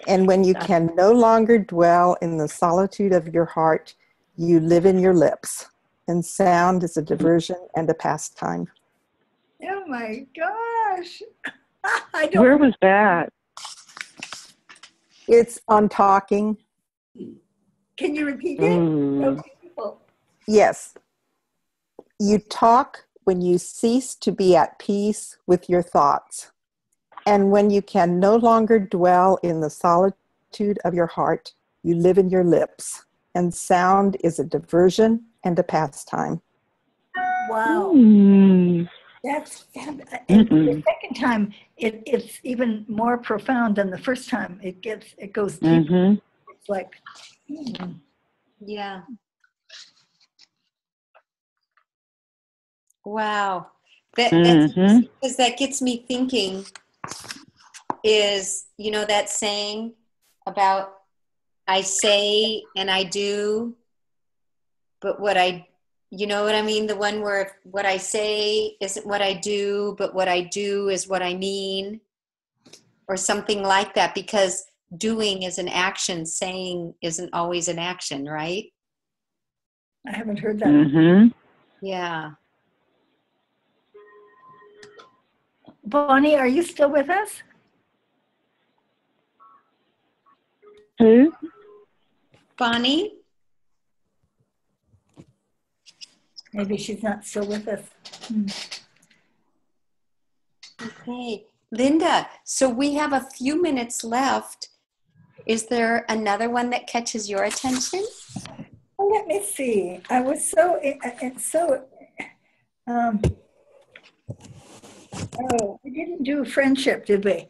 And when you can no longer dwell in the solitude of your heart, you live in your lips. And sound is a diversion and a pastime. Oh my gosh. Where was that? It's on talking. Can you repeat it? Yes. You talk when you cease to be at peace with your thoughts. And when you can no longer dwell in the solitude of your heart, you live in your lips. And sound is a diversion and a pastime. Wow. That's fantastic. And the second time, it's even more profound than the first time. It goes deeper. It's like, yeah. Wow. Because that gets me thinking, is, you know, that saying about I say and I do, but you know what I mean? The one where what I say isn't what I do, but what I do is what I mean, or something like that, because doing is an action, saying isn't always an action, right? I haven't heard that. Yeah. Bonnie, are you still with us? Who? Bonnie? Maybe she's not still with us. Okay. Linda, so we have a few minutes left. Is there another one that catches your attention? Well, let me see. I was we didn't do friendship, did we?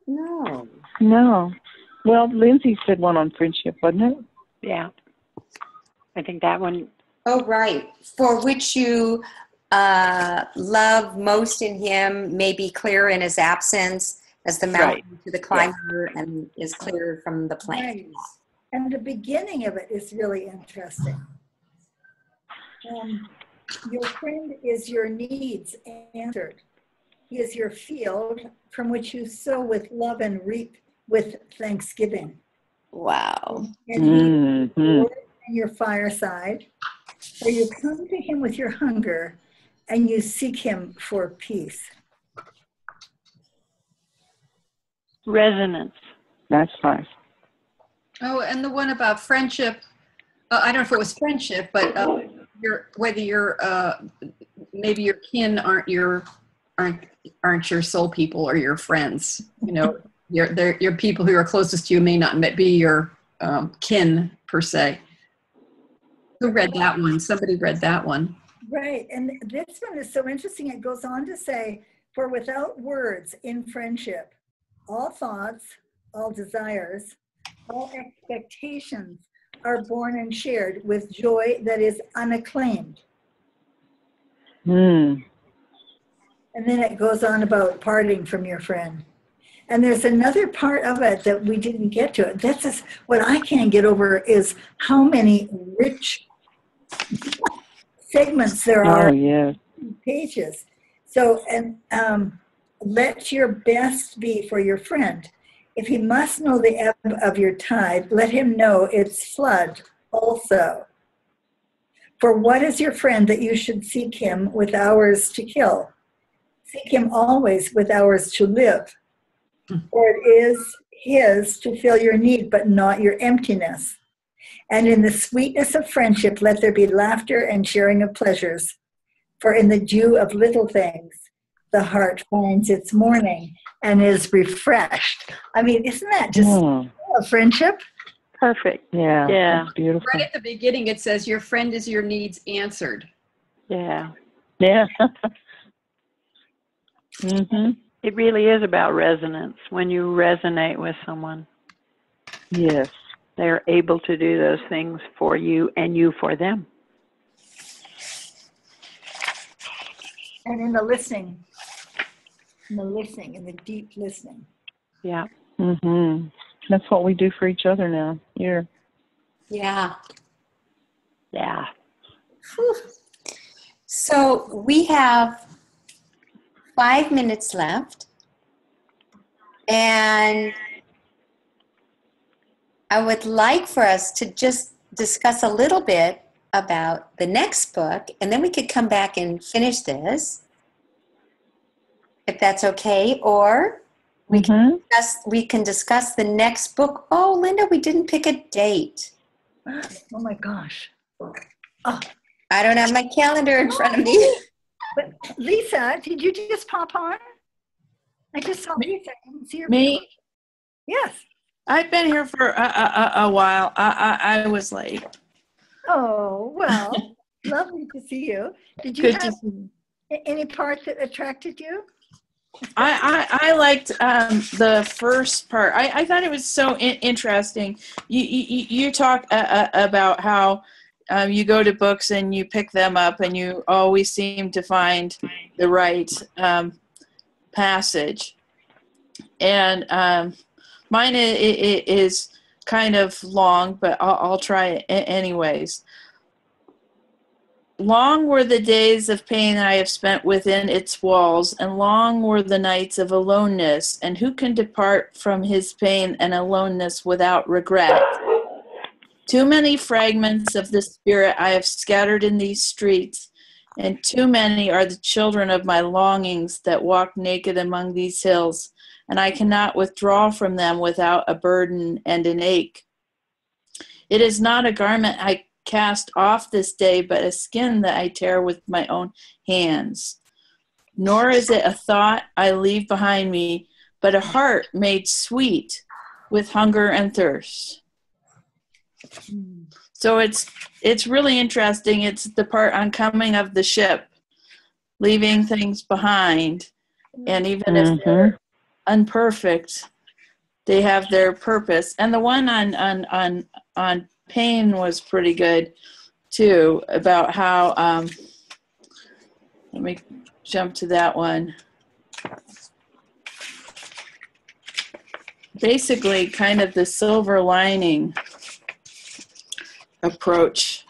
No. Well, Lindsay said one on friendship, wasn't it? Yeah. I think that one. Oh, right. For which you love most in him, may be clear in his absence, as the mountain to the climber and is clear from the plant. Right. And the beginning of it is really interesting. Your friend is your needs answered. He is your field from which you sow with love and reap with thanksgiving. Wow. And he is the Lord in your fireside, where you come to him with your hunger and you seek him for peace. Resonance. That's nice. Oh, and the one about friendship. I don't know if it was friendship, but whether you're maybe your kin aren't your soul people or your friends. You know, your people who are closest to you may not be your kin per se. Who read that one? Somebody read that one. Right, and this one is so interesting. It goes on to say, for without words in friendship, all thoughts, all desires, all expectations are born and shared with joy that is unacclaimed. And then it goes on about parting from your friend. And there's another part of it that we didn't get to. This is what I can't get over is how many rich segments there are in pages. So, and let your best be for your friend. If he must know the ebb of your tide, let him know its flood also. For what is your friend that you should seek him with hours to kill? Seek him always with hours to live. For it is his to fill your need, but not your emptiness. And in the sweetness of friendship, let there be laughter and sharing of pleasures. For in the dew of little things, the heart finds its morning and is refreshed. I mean, isn't that just a friendship? Perfect. Yeah. Yeah. That's beautiful. Right at the beginning, it says, your friend is your needs answered. Yeah. Yeah. It really is about resonance. When you resonate with someone, Yes. they're able to do those things for you and you for them. And in the listening, in the deep listening. Yeah. That's what we do for each other now. Here. Yeah. Yeah. Whew. So we have 5 minutes left. And I would like for us to just discuss a little bit about the next book, and then we could come back and finish this, if that's okay, or we can discuss the next book. Oh, Linda, we didn't pick a date. Oh my gosh. Oh. I don't have my calendar in front of me. But Lisa, did you just pop on? I just saw Lisa. I didn't see her. Me? Before. Yes. I've been here for a while. I was late. Oh, well, lovely to see you. Did you have any part that attracted you? I liked the first part. I thought it was so interesting. You talk about how you go to books and you pick them up and you always seem to find the right passage. And mine is kind of long, but I'll try it anyways. Long were the days of pain I have spent within its walls, and long were the nights of aloneness, and who can depart from his pain and aloneness without regret? Too many fragments of the spirit I have scattered in these streets, and too many are the children of my longings that walk naked among these hills, and I cannot withdraw from them without a burden and an ache. It is not a garment I cast off this day, but a skin that I tear with my own hands. Nor is it a thought I leave behind me, but a heart made sweet with hunger and thirst. So it's really interesting. It's the part on coming of the ship, leaving things behind, and even if they're unperfect, they have their purpose. And the one on pain was pretty good too, about how let me jump to that one. basically kind of the silver lining approach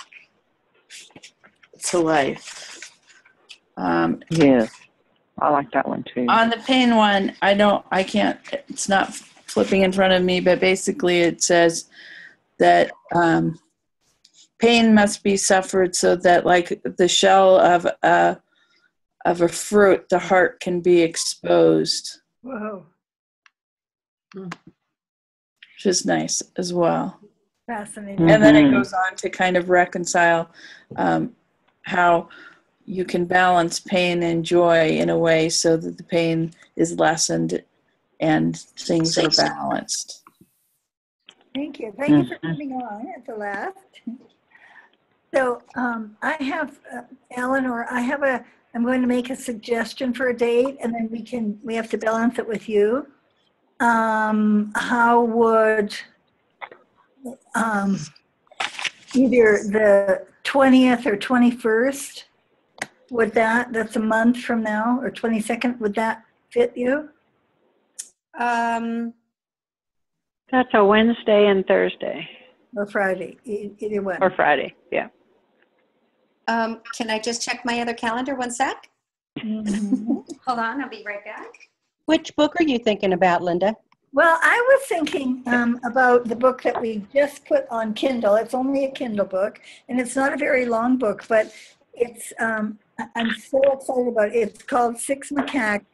to life. Yes, I like that one too. On the pain one, I can't, it's not flipping in front of me, but basically it says that pain must be suffered so that, like the shell of a fruit, the heart can be exposed. Whoa. Which is nice as well. Fascinating. And then it goes on to kind of reconcile how you can balance pain and joy in a way so that the pain is lessened and things are balanced. Thank you. Thank you for coming on at the last. So I have, Elinor, I'm going to make a suggestion for a date, and then we have to balance it with you. How would either the 20th or 21st, that's a month from now, or 22nd, would that fit you? That's a Wednesday and Thursday. Or Friday, either one. Or Friday, yeah. Can I just check my other calendar 1 sec? Hold on, I'll be right back. Which book are you thinking about, Linda? Well, I was thinking about the book that we just put on Kindle. It's only a Kindle book, and it's not a very long book, but it's, I'm so excited about it. It's called Six Macaques,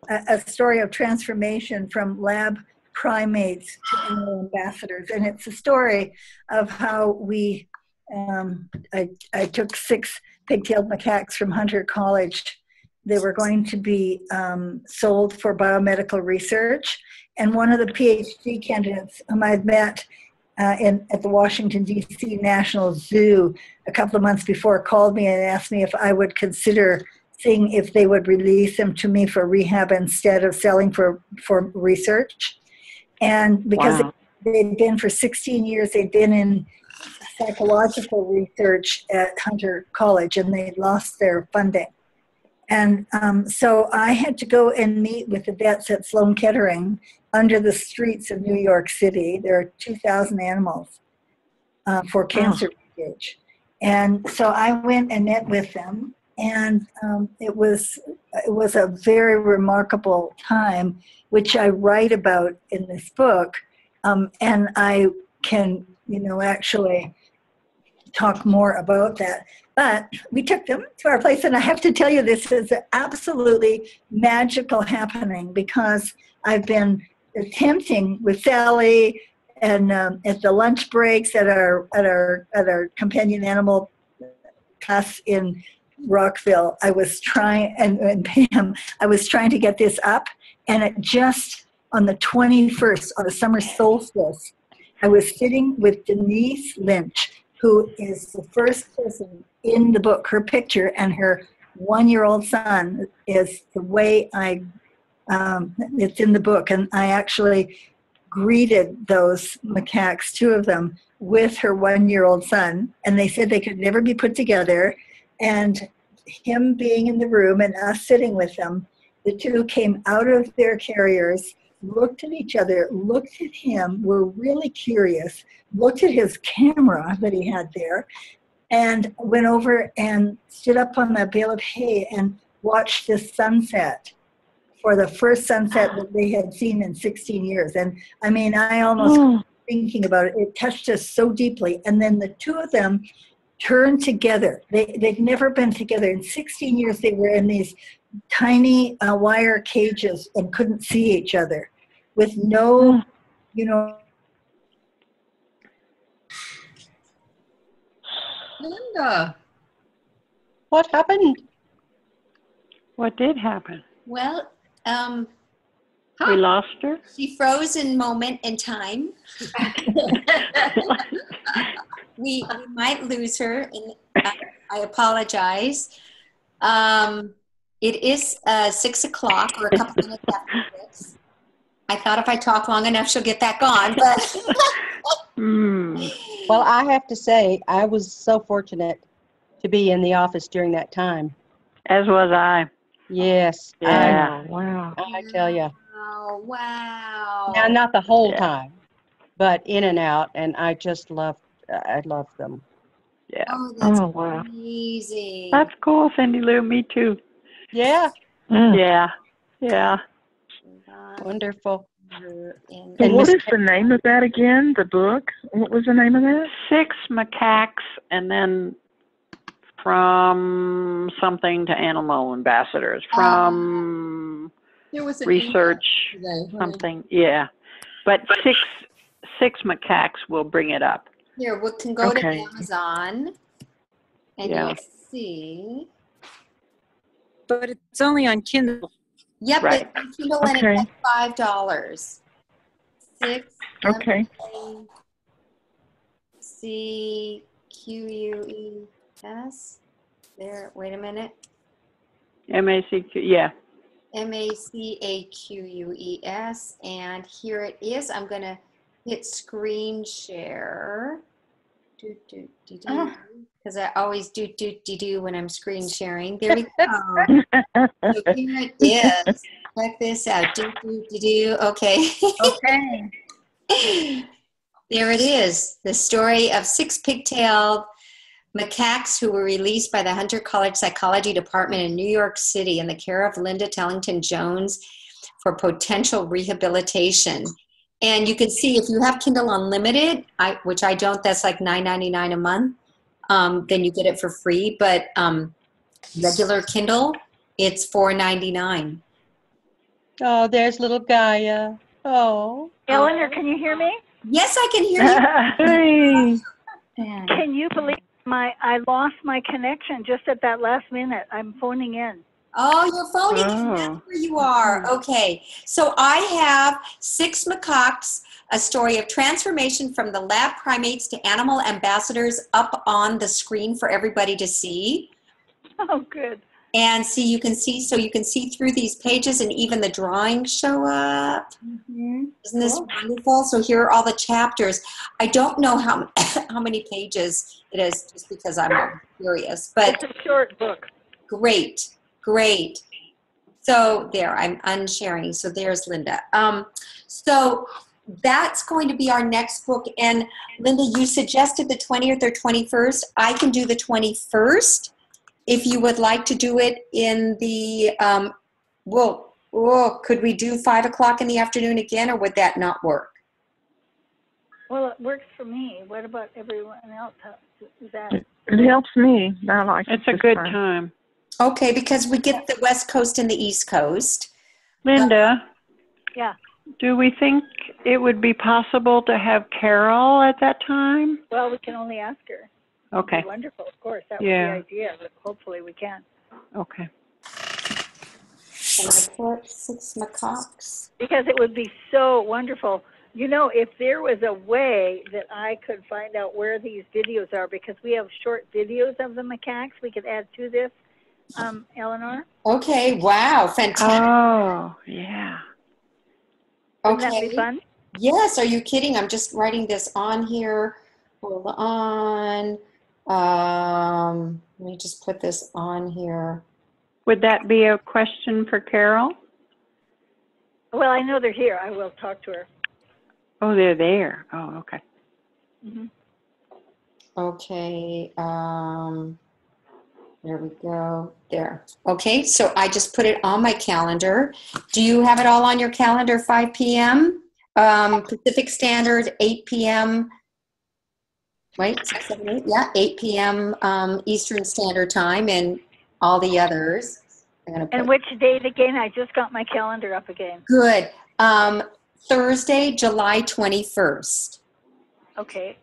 a story of transformation from lab primates to animal ambassadors. And it's a story of how we, I took 6 pigtailed macaques from Hunter College. They were going to be sold for biomedical research. And one of the PhD candidates whom I'd met at the Washington, D.C. National Zoo a couple of months before called me and asked me if I would consider seeing if they would release them to me for rehab instead of selling for research. And because they'd been for 16 years, they'd been in psychological research at Hunter College, and they lost their funding. And so I had to go and meet with the vets at Sloan Kettering under the streets of New York City. There are 2,000 animals for cancer research. And so I went and met with them, and it was a very remarkable time, which I write about in this book. And I can, actually talk more about that. But we took them to our place, and I have to tell you, this is absolutely magical happening, because I've been attempting with Sally and at the lunch breaks at our companion animal class in Rockville. I was trying, and Pam, I was trying to get this up, and it just on the 21st, on the summer solstice, I was sitting with Denise Lynch, who is the first person in the book. Her picture and her 1-year-old son is the way it's in the book. And I actually greeted those macaques, 2 of them, with her 1-year-old son. And they said they could never be put together. And him being in the room and us sitting with them, the 2 came out of their carriers, looked at each other, looked at him, were really curious, looked at his camera that he had there, and went over and stood up on the bale of hay and watched the sunset, for the first sunset that they had seen in 16 years. And I mean, I almost thinking about it, it touched us so deeply. And then the 2 of them turned together. They'd never been together. In 16 years, they were in these tiny wire cages and couldn't see each other, with no, Linda. What happened? What did happen? Well, we lost her. She froze in moment in time. we might lose her, and I apologize. It is 6 o'clock, or a couple minutes after 6. I thought if I talk long enough, she'll get back on. But Well, I have to say, I was so fortunate to be in the office during that time. As was I. Yes. Yeah. Wow. I tell you. Wow. Now, not the whole Yeah. time, but in and out, and I love them. Yeah. Oh, that's wow. amazing. That's cool, Cindy Lou. Me too. Yeah, Yeah. Yeah. wonderful. And So And what Miss is the name of that again? The book? What was the name of that? 6 macaques, and then from something to animal ambassadors, from There was an research email today, something. Yeah, but six macaques will bring it up. here, we can go to Okay. Amazon and Yeah. you'll see. But it's only on Kindle. Yep, Right. it's on Kindle and Okay. it's like $5. 6 Okay. MACQUES. There, wait a minute. MACQ. Yeah. MACAQUES, and here it is. I'm gonna hit screen share. Because I always do when I'm screen sharing. There we go. So here it is. Check this out. Okay. Okay. There it is. The story of 6 pigtailed macaques who were released by the Hunter College Psychology Department in New York City in the care of Linda Tellington-Jones for potential rehabilitation. And you can see if you have Kindle Unlimited, which I don't, that's like $9.99 a month, then you get it for free. But regular Kindle, it's $4.99. Oh, there's little Gaia. Oh. Eleanor, can you hear me? Yes, I can hear you. Hey. Can you believe I lost my connection just at that last minute? I'm phoning in. Oh, you're phoning in. That's where you are. Okay. So I have 6 macaques, a story of transformation from the lab primates to animal ambassadors up on the screen for everybody to see. Oh, good. And see, you can see through these pages and even the drawings show up. Mm-hmm. Isn't this wonderful? So here are all the chapters. I don't know how many pages it is just because I'm curious, but It's a short book. Great. So there, I'm unsharing. So there's Linda. So that's going to be our next book. And Linda, you suggested the 20th or 21st. I can do the 21st. If you would like to do it in the, could we do 5 o'clock in the afternoon again, or would that not work? Well, it works for me. What about everyone else? Is that? It helps me. I like It's a good time. Okay, because we get the West Coast and the East Coast. Linda, Yeah. do we think it would be possible to have Carol at that time? Well, we can only ask her. Okay. That'd be wonderful, of course. That was Yeah. the idea, but hopefully we can. Okay. And I put 6 macaques. Because it would be so wonderful. You know, if there was a way that I could find out where these videos are, because we have short videos of the macaques, we could add to this, Eleanor. Okay, wow, fantastic. Oh, yeah. Wouldn't Okay. that be fun? Yes, are you kidding? I'm just writing this on here. Hold on. Let me just put this on here. Would that be a question for Carol? Well, I know they're here. I will talk to her. Oh, they're there. Oh, okay. Mm-hmm. Okay, there we go. There. Okay, so I just put it on my calendar. Do you have it all on your calendar? 5 p.m. Pacific Standard, 8 p.m. Wait, 6, 7, 8. Yeah, 8 p.m. Eastern Standard Time, and all the others. And which date again? I just got my calendar up again. Good. Thursday, July 21st. Okay.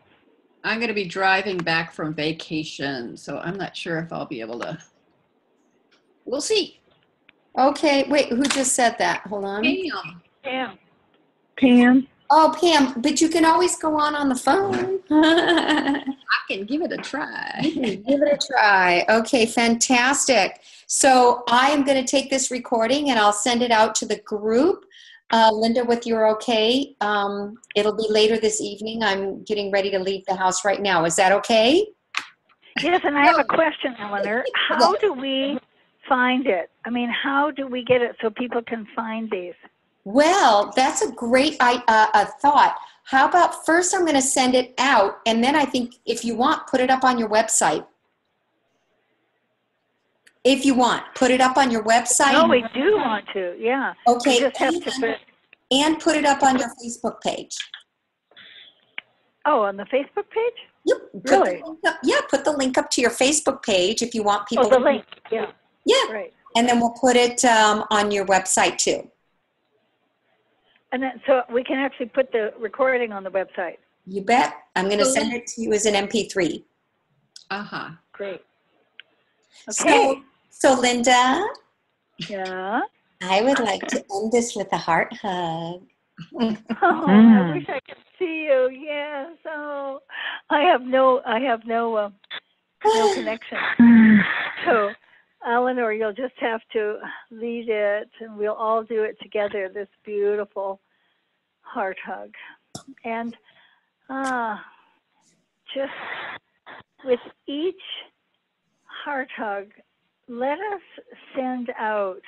I'm going to be driving back from vacation, so I'm not sure if I'll be able to. We'll see. Okay, wait, who just said that? Hold on. Pam. Pam. Oh, Pam, but you can always go on the phone. I can give it a try. Give it a try. Okay, fantastic. So I am going to take this recording and I'll send it out to the group. Linda, with your okay, it'll be later this evening. I'm getting ready to leave the house right now. Is that okay? Yes, and I have a question, Eleanor. How do we find it? I mean, how do we get it so people can find these? Well, that's a great thought. How about first I'm going to send it out, and then I think if you want, put it up on your website. If you want, put it up on your website. No, we do want to, yeah. Okay, We just have to and put it up on your Facebook page. Oh, on the Facebook page? Yep. Really? Put the link up to your Facebook page if you want people. Oh, the link, yeah. Yeah. Right. And then we'll put it on your website too. And then, so we can actually put the recording on the website. You bet. I'm going to send it to you as an MP3. Uh-huh. Great. Okay. So Linda. Yeah? I would like to end this with a heart hug. Oh, I wish I could see you. Yes. Oh, I have no connection. So, Elinor, you'll just have to lead it, and we'll all do it together. This beautiful heart hug, and just with each heart hug, let us send out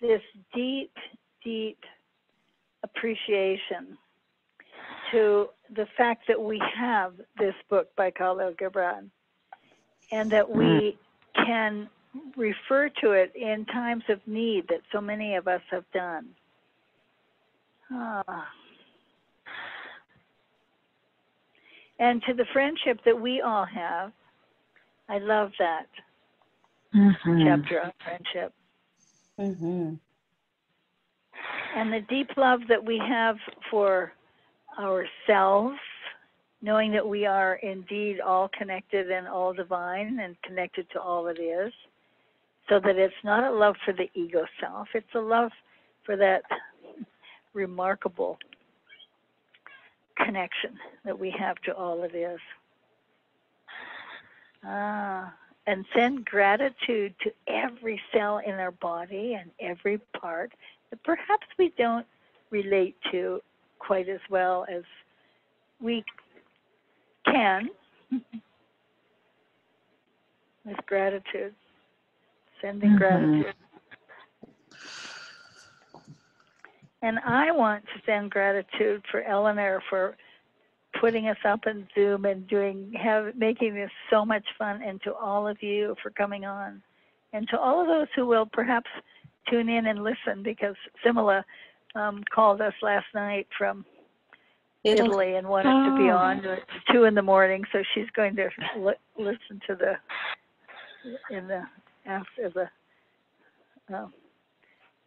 this deep, deep appreciation to the fact that we have this book by Khalil Gibran, and that we can refer to it in times of need that so many of us have done. And to the friendship that we all have, I love that chapter on friendship. And the deep love that we have for ourselves, knowing that we are indeed all connected and all divine and connected to all that is, so that it's not a love for the ego self, it's a love for that remarkable connection that we have to all that is. And send gratitude to every cell in our body and every part that perhaps we don't relate to quite as well as we can. With gratitude. Sending gratitude. And I want to send gratitude for Elinor for putting us up in Zoom and making this so much fun, and to all of you for coming on, and to all of those who will perhaps tune in and listen, because Simila called us last night from Italy and wanted to be on at 2 in the morning, so she's going to listen to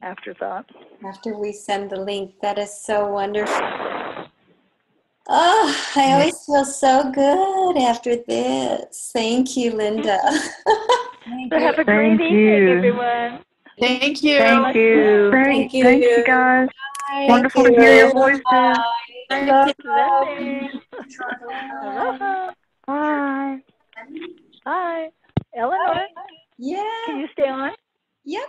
afterthought. After we send the link. That is so wonderful. Oh, I always feel so good after this. Thank you, Linda. So have a great evening, everyone. Thank you. Thank you. Thank you. Thank you, guys. Bye. Wonderful to hear your voices. Bye. Bye. Bye. Elinor? Yeah. Can you stay on? Yep.